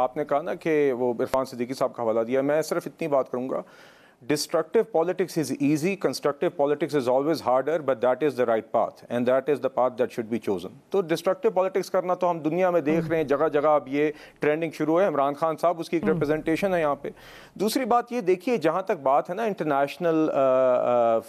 आपने कहा ना कि वो इरफान सिद्दीकी साहब का हवाला दिया, मैं सिर्फ इतनी बात करूँगा, destructive politics is easy, constructive politics is always harder, but that is the right path and that is the path that should be chosen. तो destructive politics करना तो हम दुनिया में देख रहे हैं, जगह जगह अब ये ट्रेंडिंग शुरू है। इमरान खान साहब उसकी एक रिप्रेजेंटेशन है यहाँ पे। दूसरी बात ये देखिए, जहाँ तक बात है ना इंटरनेशनल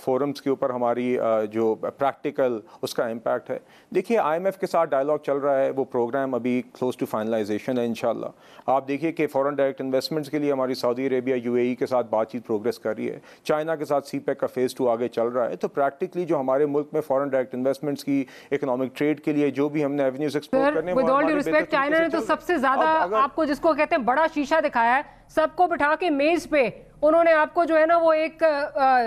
फोरम्स के ऊपर हमारी जो प्रैक्टिकल उसका इम्पैक्ट है, देखिए IMF के साथ डायलॉग चल रहा है, वो प्रोग्राम अभी क्लोज टू फाइनलाइजेशन है इंशाल्लाह। आप देखिए कि फॉरेन डायरेक्ट इन्वेस्टमेंट्स के लिए हमारी सऊदी अरेबिया UAE के साथ बातचीत प्रोग्रेस कर रही है, चाइना के साथ CPEC का फेज 2 आगे चल रहा है। तो प्रैक्टिकली जो हमारे मुल्क में फॉरेन डायरेक्ट इन्वेस्टमेंट्स की, इकोनॉमिक ट्रेड के लिए जो भी हमने एवेन्यूज एक्सप्लोर करने हैं, with all due respect China ने तो सबसे ज्यादा आपको जिसको कहते हैं बड़ा शीशा दिखाया है, सबको बिठा के मेज पे उन्होंने आपको जो है ना वो एक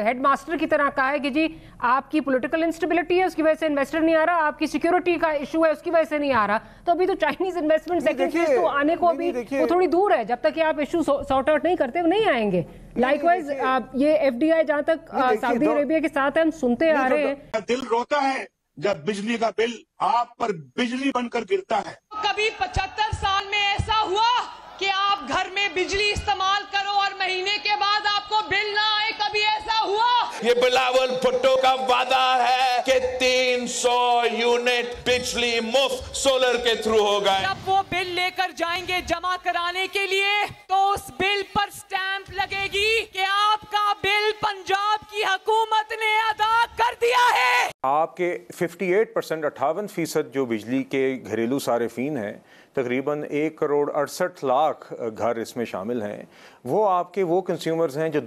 हेडमास्टर की तरह कहा है कि जी आपकी पॉलिटिकल इंस्टेबिलिटी है, उसकी वजह से इन्वेस्टर नहीं आ रहा, आपकी सिक्योरिटी का इशू है उसकी वजह से नहीं आ रहा। तो अभी तो चाइनीज इन्वेस्टमेंट सेकंड फेज तो आने को अभी वो थोड़ी दूर है, जब तक कि आप इशू सॉर्ट आउट नहीं करते वो नहीं आएंगे। लाइकवाइज ये FDI जहां तक सऊदी अरेबिया के साथ हम सुनते आ रहे हैं, दिल रोता है जब बिजली का बिल आप पर बिजली बनकर गिरता है। कभी 75 साल में ऐसा हुआ कि आप घर में बिजली इस्तेमाल करो और महीने के बाद आपको बिल ना आए, कभी ऐसा हुआ? ये बिलावल भुट्टो का वादा है कि 300 यूनिट बिजली मुफ्त सोलर के थ्रू होगा। जब वो बिल लेकर जाएंगे जमा कराने के लिए तो उस बिल पर स्टैंप लगेगी कि आपका बिल पंजाब की हुकूमत ने अदा कर दिया है। आपके 58% 58% जो बिजली के घरेलू सारिफीन हैं, तकरीबन 1 करोड़ 68 लाख घर इसमें शामिल हैं, वो आपके वो कंज्यूमर्स हैं जो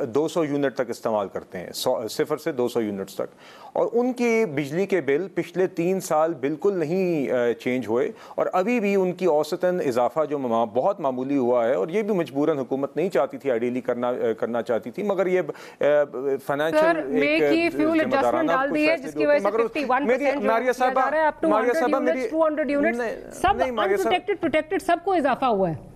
200 यूनिट तक इस्तेमाल करते हैं, 0 से 200 यूनिट्स तक, और उनकी बिजली के बिल पिछले 3 साल बिल्कुल नहीं चेंज हुए और अभी भी उनकी औसतन इजाफा जो बहुत मामूली हुआ है। और ये भी मजबूरन हुकूमत नहीं चाहती थी, आइडियली करना चाहती थी, मगर ये फाइनेंशियल प्रोटेक्टेड सबको इजाफा हुआ है।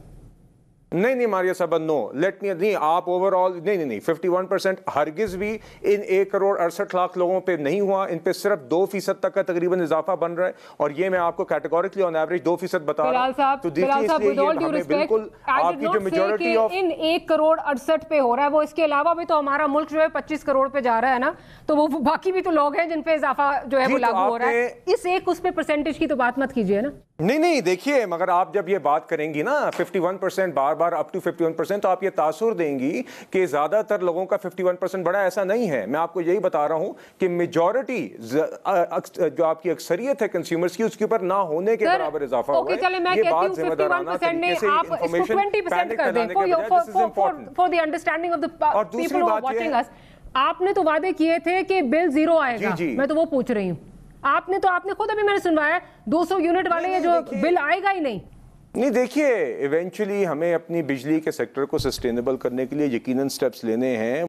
नहीं मारिया साहब, नो लेट मी नहीं, आप ओवरऑल नहीं 51% हरगिज भी इन 1 करोड़ 68 लाख लोगों पे नहीं हुआ, इन पे सिर्फ 2% तक का तकरीबन इजाफा बन रहा है, और ये मैं आपको कैटेगोरिकली ऑन एवरेज 2% बता रहा हूं। तो देखिए बिल्कुल आपकी जो मेजॉरिटी ऑफ इन 1 करोड़ 68 पे हो रहा है, वो इसके अलावा भी तो हमारा मुल्क जो है 25 करोड़ पे जा रहा है ना, तो वो बाकी भी तो लोग हैं जिन पे इजाफा जो है वो लागू हो रहा है। इस एक उस पे परसेंटेज की तो बात मत कीजिए ना। नहीं देखिए, मगर आप जब ये बात करेंगी ना 51% बार अप टू 51%, तो आप ये तासुर देंगी कि ज्यादातर लोगों का 51% बड़ा, ऐसा नहीं है। मैं आपको यही बता रहा हूं कि मेजॉरिटी जो आपकी अक्सरियत है कंज्यूमर्स की, उसके ऊपर ना होने के बराबर इजाफा हुआ है। ये बात जिम्मेदाराना तरीके से इंफॉर्मेशन पैनिक फैलाने के बजाय this is important for the understanding of the people who are watching us. आपने तो वादे किए थे कि बिल 0 आएगा, मैं तो वो पूछ रही हूँ। आपने खुद अभी मैंने सुनवाया 200 यूनिट वाले ये जो बिल आएगा ही नहीं। देखिए इवेंचुअली हमें अपनी बिजली के सेक्टर को सस्टेनेबल करने के लिए यकीनन स्टेप्स लेने हैं।